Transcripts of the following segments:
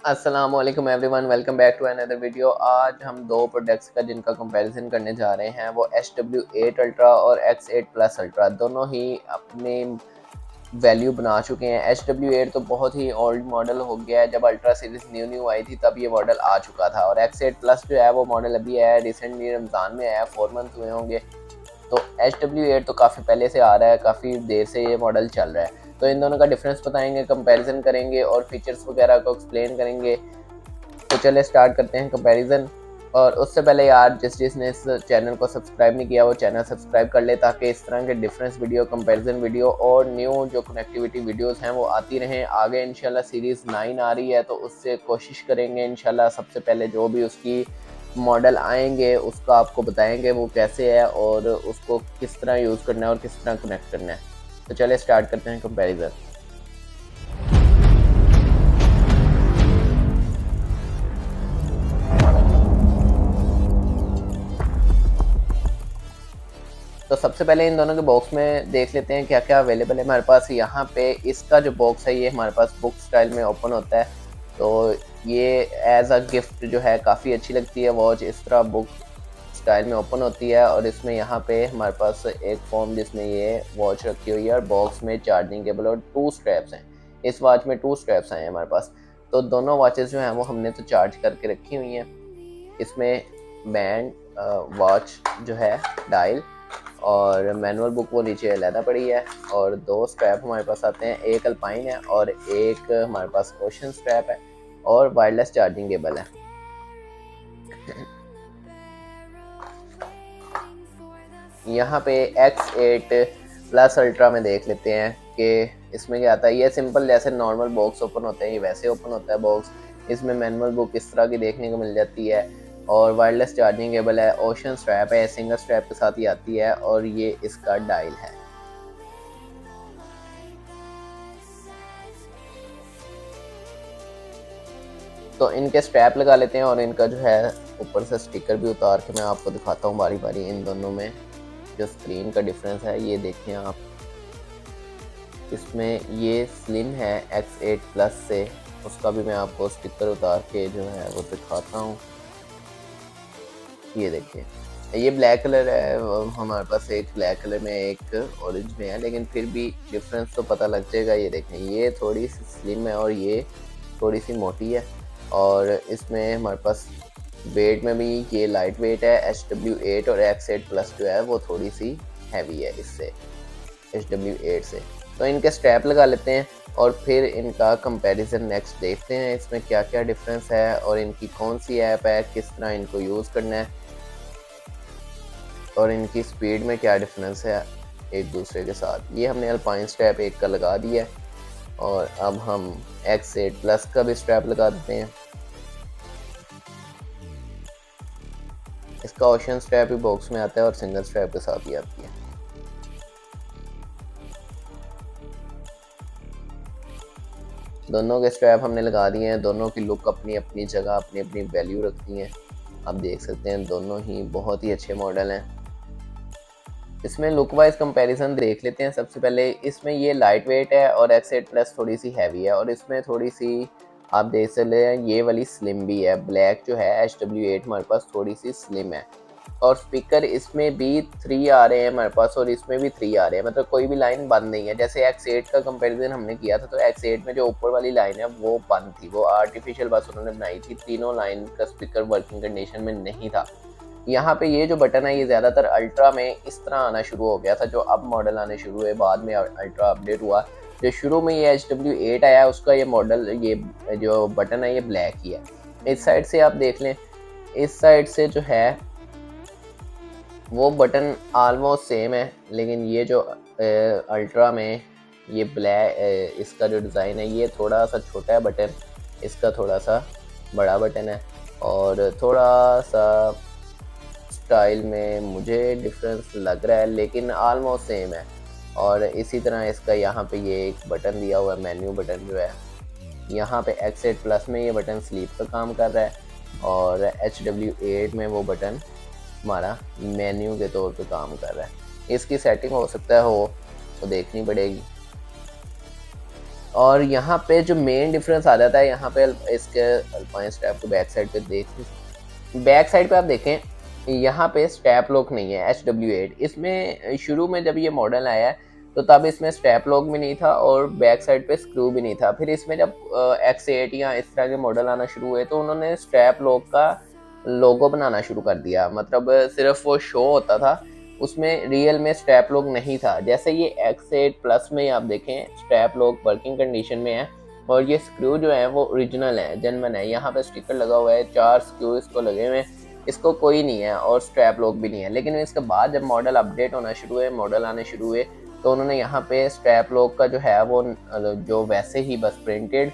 अस्सलामुअलैकुम everyone, welcome back to another video. आज हम दो प्रोडक्ट्स का जिनका कंपैरिजन करने जा रहे हैं वो H W8 अल्ट्रा और X8 प्लस अल्ट्रा। दोनों ही अपने वैल्यू बना चुके हैं। H W8 तो बहुत ही ओल्ड मॉडल हो गया है, जब अल्ट्रा सीरीज न्यू आई थी तब ये मॉडल आ चुका था। और X8 प्लस जो है वो मॉडल अभी आया है, रिसेंटली रमज़ान में आया, 4 मंथ हुए होंगे। तो H W8 तो काफ़ी पहले से आ रहा है, काफ़ी देर से ये मॉडल चल रहा है। तो इन दोनों का डिफरेंस बताएंगे, कंपैरिजन करेंगे और फीचर्स वगैरह को एक्सप्लेन करेंगे। तो चले स्टार्ट करते हैं कंपैरिजन। और उससे पहले यार, जिसने इस चैनल को सब्सक्राइब नहीं किया वो चैनल सब्सक्राइब कर ले, ताकि इस तरह के डिफरेंस वीडियो, कंपैरिजन वीडियो और न्यू जो कनेक्टिविटी वीडियोस हैं वो आती रहें। आगे इंशाल्लाह सीरीज़ 9 आ रही है, तो उससे कोशिश करेंगे इंशाल्लाह सबसे पहले जो भी उसकी मॉडल आएंगे उसका आपको बताएंगे वो कैसे है और उसको किस तरह यूज़ करना है और किस तरह कनेक्ट करना है। तो चले स्टार्ट करते हैं कंपैरिजन। तो सबसे पहले इन दोनों के बॉक्स में देख लेते हैं क्या क्या अवेलेबल है हमारे पास। यहाँ पे इसका जो बॉक्स है ये हमारे पास बुक स्टाइल में ओपन होता है। तो ये एज अ गिफ्ट जो है काफ़ी अच्छी लगती है वॉच, इस तरह बुक स्टाइल में ओपन होती है। और इसमें यहाँ पे हमारे पास एक फॉर्म जिसमें ये वॉच रखी हुई है और बॉक्स में चार्जिंग केबल और 2 स्ट्रैप्स हैं। इस वॉच में 2 स्ट्रैप्स आए हैं हमारे पास। तो दोनों वॉचेस जो हैं वो हमने तो चार्ज करके रखी हुई हैं। इसमें बैंड, वॉच जो है, डायल और मैनुअल बुक वो नीचे अलहदा पड़ी है। और 2 स्ट्रैप हमारे पास आते हैं, एक अल्पाइन है और एक हमारे पास ओशन स्ट्रैप है और वायरलेस चार्जिंग केबल है। यहाँ पे X8 प्लस अल्ट्रा में देख लेते हैं कि इसमें क्या आता है। ये सिंपल जैसे नॉर्मल बॉक्स ओपन होते हैं ये वैसे ओपन होता है बॉक्स। इसमें मैनुअल बुक इस तरह की देखने को मिल जाती है और वायरलेस चार्जिंग केबल है, ओशन स्ट्रैप है, सिंगल स्ट्रैप के साथ ही आती है और ये इसका डायल है। तो इनके स्ट्रैप लगा लेते हैं और इनका जो है ऊपर से स्टिकर भी उतार के मैं आपको दिखाता हूँ बारी बारी। इन दोनों में जो स्क्रीन का डिफरेंस है ये देखें आप। इसमें ये स्लिम है X8 प्लस से, उसका भी मैं आपको स्टिकर उतार के जो है वो दिखाता हूँ। ये देखिए, ये ब्लैक कलर है हमारे पास, एक ब्लैक कलर में एक ऑरेंज में है, लेकिन फिर भी डिफरेंस तो पता लग जाएगा। ये देखें, ये थोड़ी सी स्लिम है और ये थोड़ी सी मोटी है। और इसमें हमारे पास वेट में भी ये लाइट वेट है। H W8 और X8 प्लस जो है वो थोड़ी सी हैवी है इससे, H W8 से। तो इनके स्ट्रैप लगा लेते हैं और फिर इनका कंपैरिजन नेक्स्ट देखते हैं, इसमें क्या क्या डिफरेंस है और इनकी कौन सी ऐप है, किस तरह इनको यूज़ करना है और इनकी स्पीड में क्या डिफरेंस है एक दूसरे के साथ। ये हमने अल्पाइन स्ट्रैप एक का लगा दिया है और अब हम X8 प्लस का भी स्ट्रैप लगा देते हैं। इसका ओशन स्ट्रैप भी बॉक्स में आता है और सिंगल स्ट्रैप के साथ ही आती है। दोनों के स्ट्रैप हमने लगा दिए हैं। दोनों की लुक अपनी अपनी जगह, अपनी अपनी वैल्यू रखती हैं। आप देख सकते हैं दोनों ही बहुत ही अच्छे मॉडल हैं। इसमें लुक वाइज कंपैरिजन देख लेते हैं। सबसे पहले इसमें ये लाइट वेट है और X8 प्लस थोड़ी सी हैवी है और इसमें थोड़ी सी आप देख सकते हैं ये वाली स्लिम भी है। ब्लैक जो है H W8 हमारे पास थोड़ी सी स्लिम है। और स्पीकर इसमें भी 3 आ रहे हैं हमारे पास और इसमें भी 3 आ रहे हैं, मतलब कोई भी लाइन बंद नहीं है। जैसे X8 का कंपैरिजन हमने किया था तो X8 में जो ऊपर वाली लाइन है वो बंद थी, वो आर्टिफिशियल बस उन्होंने बनाई थी, तीनों लाइन का स्पीकर वर्किंग कंडीशन में नहीं था। यहाँ पे ये जो बटन है ये ज़्यादातर अल्ट्रा में इस तरह आना शुरू हो गया था, जो अब मॉडल आने शुरू हुए, बाद में अल्ट्रा अपडेट हुआ। जो शुरू में ये H W8 आया उसका ये मॉडल, ये जो बटन है ये ब्लैक ही है। इस साइड से आप देख लें, इस साइड से जो है वो बटन आलमोस्ट सेम है, लेकिन ये जो अल्ट्रा में ये ब्लैक, इसका जो डिज़ाइन है ये थोड़ा सा छोटा है बटन, इसका थोड़ा सा बड़ा बटन है और थोड़ा सा स्टाइल में मुझे डिफरेंस लग रहा है, लेकिन आलमोस्ट सेम है। और इसी तरह इसका यहाँ पे ये एक बटन दिया हुआ है, मेन्यू बटन जो है। यहाँ पे X8 प्लस में ये बटन स्लीप का काम कर रहा है और H W8 में वो बटन हमारा मेन्यू के तौर पे काम कर रहा है। इसकी सेटिंग हो सकता है हो तो देखनी पड़ेगी। और यहाँ पे जो मेन डिफरेंस आ जाता है, यहाँ पे इसके अल्पाइन स्ट्रैप को बैक साइड पे देखें, बैक साइड पे आप देखें यहाँ पे स्ट्रैप लॉक नहीं है H-W8। इसमें शुरू में जब ये मॉडल आया तो तब इसमें स्ट्रैप लॉक भी नहीं था और बैक साइड पे स्क्रू भी नहीं था। फिर इसमें जब X8 या इस तरह के मॉडल आना शुरू हुए तो उन्होंने स्ट्रैप लॉक का लोगो बनाना शुरू कर दिया, मतलब सिर्फ वो शो होता था, उसमें रियल में स्ट्रैप लॉक नहीं था। जैसे ये X8 प्लस में आप देखें स्ट्रैप लॉक वर्किंग कंडीशन में है और ये स्क्रू जो है वो ओरिजिनल है, जेन्युइन है। यहाँ पे स्टिकर लगा हुआ है, 4 स्क्रू इसको लगे हुए हैं, इसको कोई नहीं है और स्ट्रैप लॉक भी नहीं है। लेकिन इसके बाद जब मॉडल अपडेट होना शुरू हुए, मॉडल आने शुरू हुए, तो उन्होंने यहाँ पे स्ट्रैप लॉक का जो है वो जो वैसे ही बस प्रिंटेड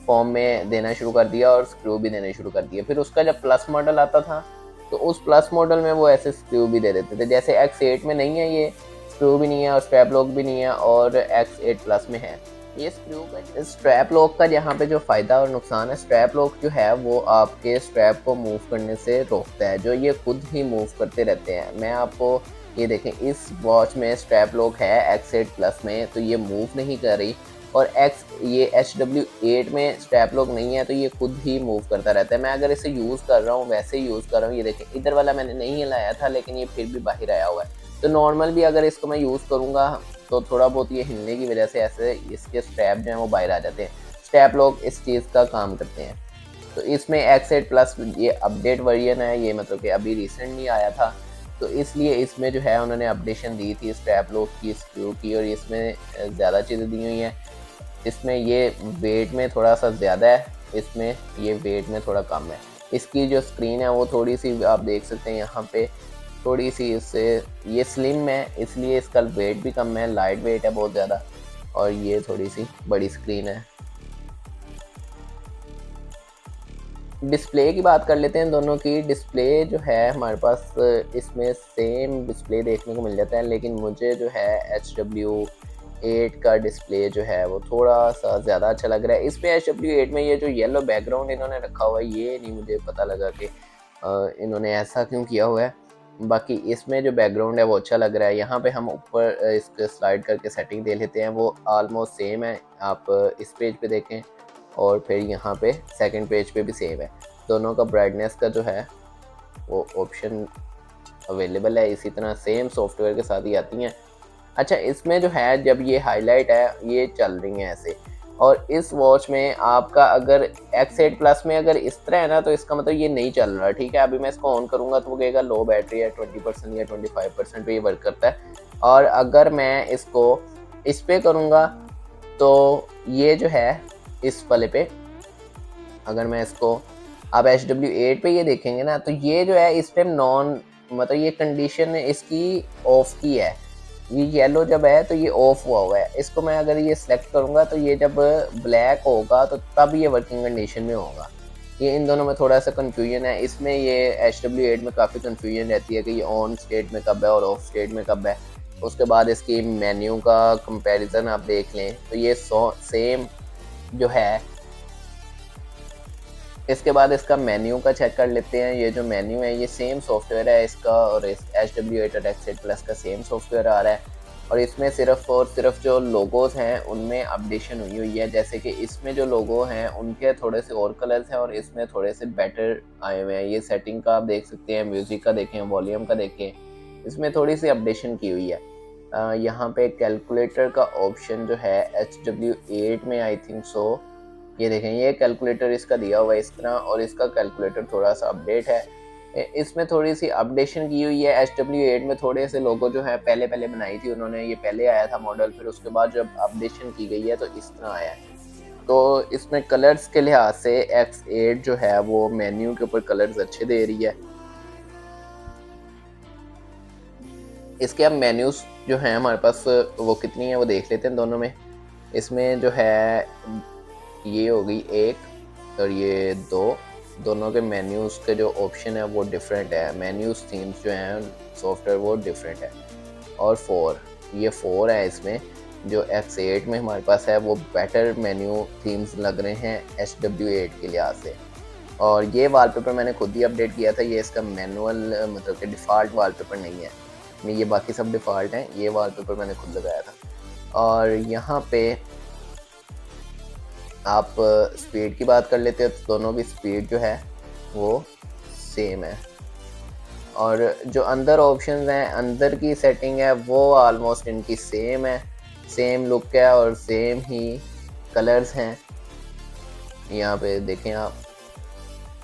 फॉर्म में देना शुरू कर दिया और स्क्रू भी देने शुरू कर दिए। फिर उसका जब प्लस मॉडल आता था तो उस प्लस मॉडल में वो ऐसे स्क्रू भी दे देते थे। जैसे X8 में नहीं है, ये स्क्रू भी नहीं है और स्ट्रैप लॉक भी नहीं है, और X8 प्लस में है ये स्क्रू का। स्ट्रैप लॉक का यहाँ पे जो फ़ायदा और नुकसान है, स्ट्रैप लॉक जो है वो आपके स्ट्रैप को मूव करने से रोकता है, जो ये खुद ही मूव करते रहते हैं। मैं आपको ये देखें, इस वॉच में स्ट्रैप लॉक है X8 प्लस में, तो ये मूव नहीं कर रही, और ये H-W8 में स्ट्रैप लॉक नहीं है तो ये खुद ही मूव करता रहता है। मैं अगर इसे यूज़ कर रहा हूँ, वैसे ही यूज़ कर रहा हूँ, ये देखें इधर वाला मैंने नहीं हिलाया था लेकिन ये फिर भी बाहर आया हुआ है। तो नॉर्मल भी अगर इसको मैं यूज़ करूँगा तो थोड़ा बहुत ये हिलने की वजह से ऐसे इसके स्ट्रैप जो हैं वो बाहर आ जाते हैं। स्ट्रैप लॉक इस चीज़ का काम करते हैं। तो इसमें X8 प्लस ये अपडेट वर्जन है, ये मतलब कि अभी रिसेंटली आया था, तो इसलिए इसमें जो है उन्होंने अपडेशन दी थी स्ट्रैप लॉक की, स्क्रू की, और इसमें ज़्यादा चीज़ें दी हुई हैं। इसमें ये वेट में थोड़ा सा ज़्यादा है, इसमें ये वेट में थोड़ा कम है। इसकी जो स्क्रीन है वो थोड़ी सी आप देख सकते हैं यहाँ पे, थोड़ी सी इससे ये स्लिम है, इसलिए इसका वेट भी कम है, लाइट वेट है बहुत ज़्यादा, और ये थोड़ी सी बड़ी स्क्रीन है। डिस्प्ले की बात कर लेते हैं दोनों की। डिस्प्ले जो है हमारे पास इसमें सेम डिस्प्ले देखने को मिल जाता है, लेकिन मुझे जो है H-W8 का डिस्प्ले जो है वो थोड़ा सा ज़्यादा अच्छा लग रहा है। इस पे H-W8 में ये जो येलो बैकग्राउंड इन्होंने रखा हुआ है, ये नहीं मुझे पता लगा कि इन्होंने ऐसा क्यों किया हुआ है। बाकी इसमें जो बैकग्राउंड है वो अच्छा लग रहा है। यहाँ पे हम ऊपर इसके स्लाइड करके सेटिंग दे लेते हैं, वो ऑलमोस्ट सेम है। आप इस पेज पे देखें और फिर यहाँ पे सेकंड पेज पे भी सेम है। दोनों का ब्राइटनेस का जो है वो ऑप्शन अवेलेबल है, इसी तरह सेम सॉफ्टवेयर के साथ ही आती हैं। अच्छा, इसमें जो है जब ये हाईलाइट है ये चल रही हैं ऐसे, और इस वॉच में आपका अगर X8 प्लस में अगर इस तरह है ना तो इसका मतलब ये नहीं चल रहा, ठीक है। अभी मैं इसको ऑन करूँगा तो वो कहेगा लो बैटरी है, 20% या 25% पे ये वर्क करता है। और अगर मैं इसको इस पे करूँगा तो ये जो है इस वाले पे, अगर मैं इसको आप H-W8 पे ये देखेंगे ना तो ये जो है इस टाइम नॉन, मतलब ये कंडीशन इसकी ऑफ की है, ये येलो जब है तो ये ऑफ हुआ है। इसको मैं अगर ये सिलेक्ट करूँगा तो ये जब ब्लैक होगा तो तब ये वर्किंग कंडीशन में होगा। ये इन दोनों में थोड़ा सा कन्फ्यूजन है। इसमें ये H-W8 में काफ़ी कन्फ्यूजन रहती है कि ये ऑन स्टेट में कब है और ऑफ स्टेट में कब है। उसके बाद इसकी मेन्यू का कंपैरिजन आप देख लें तो ये सेम जो है। इसके बाद इसका मेन्यू का चेक कर लेते हैं। ये जो मेन्यू है ये सेम सॉफ्टवेयर है इसका, और इस H-W8 और X8 प्लस का सेम सॉफ्टवेयर आ रहा है, और इसमें सिर्फ और सिर्फ जो लोगोज हैं उनमें अपडेशन हुई हुई है। जैसे कि इसमें जो लोगो हैं उनके थोड़े से और कलर्स हैं और इसमें थोड़े से बेटर आए हुए हैं। ये सेटिंग का आप देख सकते हैं, म्यूज़िक का देखें, वॉल्यूम का देखें, इसमें थोड़ी सी अपडेशन की हुई है। यहाँ पे कैलकुलेटर का ऑप्शन जो है H-W8 में आई थिंक सो, ये देखें ये कैलकुलेटर इसका दिया हुआ है इस तरह, और इसका कैलकुलेटर थोड़ा सा अपडेट है। इसमें थोड़ी सी अपडेशन की हुई है। H-W8 में थोड़े से लोगो जो है पहले बनाई थी उन्होंने, ये पहले आया था मॉडल, फिर उसके बाद जब अपडेशन की गई है तो इस तरह आया है। तो इसमें कलर्स के लिहाज से X8 जो है वो मेन्यू के ऊपर कलर्स अच्छे दे रही है। इसके अब मेन्यूज जो हैं हमारे पास वो कितनी है वो देख लेते हैं दोनों में। इसमें जो है ये हो गई 1 और ये 2, दोनों के मेन्यूज़ के जो ऑप्शन है वो डिफरेंट है। मेन्यूज़ थीम्स जो हैं सॉफ्टवेयर वो डिफरेंट है। और 4, ये 4 है इसमें। जो X8 में हमारे पास है वो बेटर मेन्यू थीम्स लग रहे हैं H-W8 के लिहाज से। और ये वॉलपेपर मैंने खुद ही अपडेट किया था, ये इसका मैनुअल मतलब कि डिफ़ॉल्ट वॉलपेपर नहीं है, ये बाकी सब डिफ़ॉल्ट हैं, ये वॉलपेपर मैंने खुद लगाया था। और यहाँ पे आप स्पीड की बात कर लेते हो तो दोनों की स्पीड जो है वो सेम है। और जो अंदर ऑप्शंस हैं, अंदर की सेटिंग है वो ऑलमोस्ट इनकी सेम है, सेम लुक है और सेम ही कलर्स हैं। यहाँ पे देखें आप,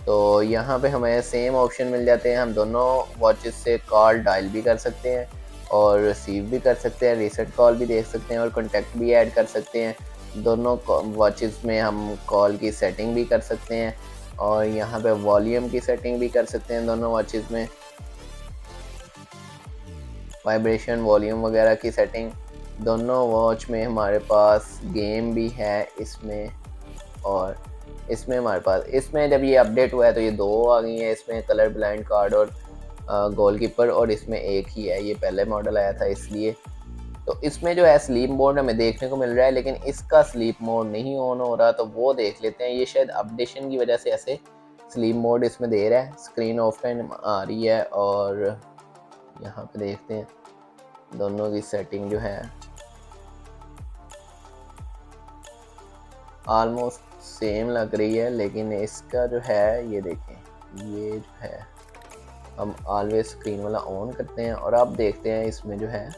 तो यहाँ पे हमें सेम ऑप्शन मिल जाते हैं। हम दोनों वॉचेस से कॉल डायल भी कर सकते हैं और रिसीव भी कर सकते हैं, रीसेट कॉल भी देख सकते हैं और कॉन्टैक्ट भी ऐड कर सकते हैं। दोनों वॉचेस में हम कॉल की सेटिंग भी कर सकते हैं और यहाँ पे वॉल्यूम की सेटिंग भी कर सकते हैं दोनों वॉचेस में, वाइब्रेशन, वॉल्यूम वगैरह की सेटिंग। दोनों वॉच में हमारे पास गेम भी है इसमें, और इसमें हमारे पास, इसमें जब ये अपडेट हुआ है तो ये 2 आ गई हैं इसमें, कलर ब्लाइंड कार्ड और गोलकीपर, और इसमें एक ही है, ये पहले मॉडल आया था इसलिए। तो इसमें जो है स्लीप मोड हमें देखने को मिल रहा है, लेकिन इसका स्लीप मोड नहीं ऑन हो रहा, तो वो देख लेते हैं। ये शायद अपडेशन की वजह से ऐसे स्लीप मोड इसमें दे रहा है। स्क्रीन ऑफ टाइम आ रही है और यहाँ पे देखते हैं दोनों की सेटिंग जो है ऑलमोस्ट सेम लग रही है, लेकिन इसका जो है ये देखें, ये जो है हम ऑलवेज स्क्रीन वाला ऑन करते हैं और अब देखते हैं इसमें जो है,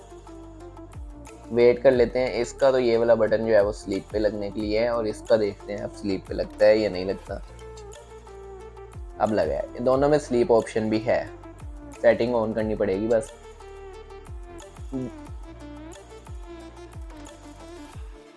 वेट कर लेते हैं इसका। तो ये वाला बटन जो है वो स्लीप पे लगने के लिए है और इसका देखते हैं अब स्लीप पे लगता है या नहीं लगता। अब लगा है, दोनों में स्लीप ऑप्शन भी है, सेटिंग ऑन करनी पड़ेगी बस।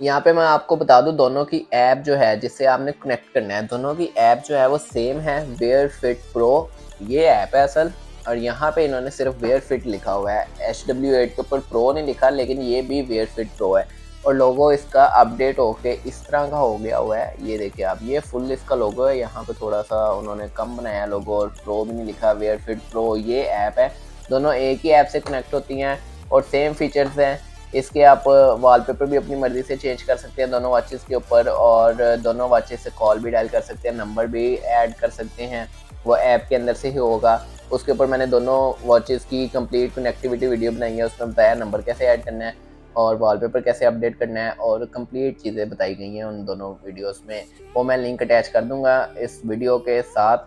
यहाँ पे मैं आपको बता दूं, दोनों की ऐप जो है जिससे आपने कनेक्ट करना है, दोनों की ऐप जो है वो सेम है। वेयर फिट प्रो ये ऐप है असल, और यहाँ पे इन्होंने सिर्फ वेयर फिट लिखा हुआ है, HW8 के ऊपर प्रो नहीं लिखा, लेकिन ये भी वेयर फिट प्रो है। और लोगो इसका अपडेट होके इस तरह का हो गया हुआ है, ये देखिए आप, ये फुल इसका लोगो है, यहाँ पे थोड़ा सा उन्होंने कम बनाया लोगो और प्रो भी नहीं लिखा। वेयर फिट प्रो ये ऐप है, दोनों एक ही ऐप से कनेक्ट होती हैं और सेम फीचर्स हैं। इसके आप वॉलपेपर भी अपनी मर्ज़ी से चेंज कर सकते हैं दोनों वॉचेस के ऊपर, और दोनों वॉचेस से कॉल भी डायल कर सकते हैं, नंबर भी ऐड कर सकते हैं, वो ऐप के अंदर से ही होगा। उसके ऊपर मैंने दोनों वॉचेस की कंप्लीट कनेक्टिविटी वीडियो बनाई है, उसमें बताया नंबर कैसे ऐड करना है और वॉलपेपर कैसे अपडेट करना है, और कंप्लीट चीज़ें बताई गई हैं उन दोनों वीडियोस में। वो मैं लिंक अटैच कर दूंगा इस वीडियो के साथ।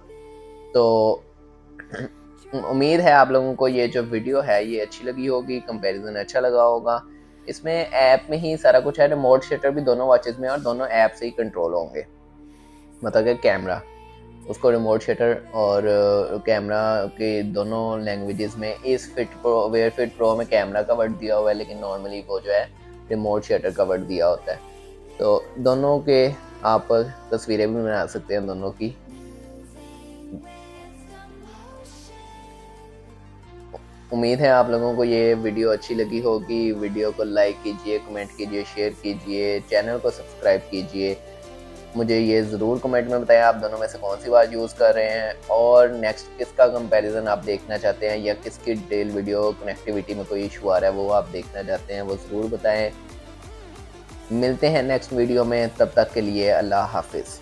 तो उम्मीद है आप लोगों को ये जो वीडियो है ये अच्छी लगी होगी, कंपैरिजन अच्छा लगा होगा। इसमें ऐप में ही सारा कुछ है, रिमोट शटर भी दोनों वॉचेस में और दोनों ऐप से ही कंट्रोल होंगे। मतलब कि कैमरा, उसको रिमोट शटर और कैमरा के दोनों लैंग्वेजेस में, इस fit pro, wear fit pro में कैमरा का वर्ड दिया हुआ है, लेकिन नॉर्मली वो जो है रिमोट शटर का वर्ड दिया होता है। तो दोनों के आप तस्वीरें भी बना सकते हैं दोनों की। उम्मीद है आप लोगों को ये वीडियो अच्छी लगी होगी। वीडियो को लाइक कीजिए, कमेंट कीजिए, शेयर कीजिए, चैनल को सब्सक्राइब कीजिए। मुझे ये ज़रूर कमेंट में बताएं आप दोनों में से कौन सी वाच यूज़ कर रहे हैं और नेक्स्ट किसका कंपैरिजन आप देखना चाहते हैं, या किसकी डिटेल वीडियो कनेक्टिविटी में कोई इशू आ रहा है वो आप देखना चाहते हैं, वो ज़रूर बताएं। मिलते हैं नेक्स्ट वीडियो में, तब तक के लिए अल्लाह हाफिज़।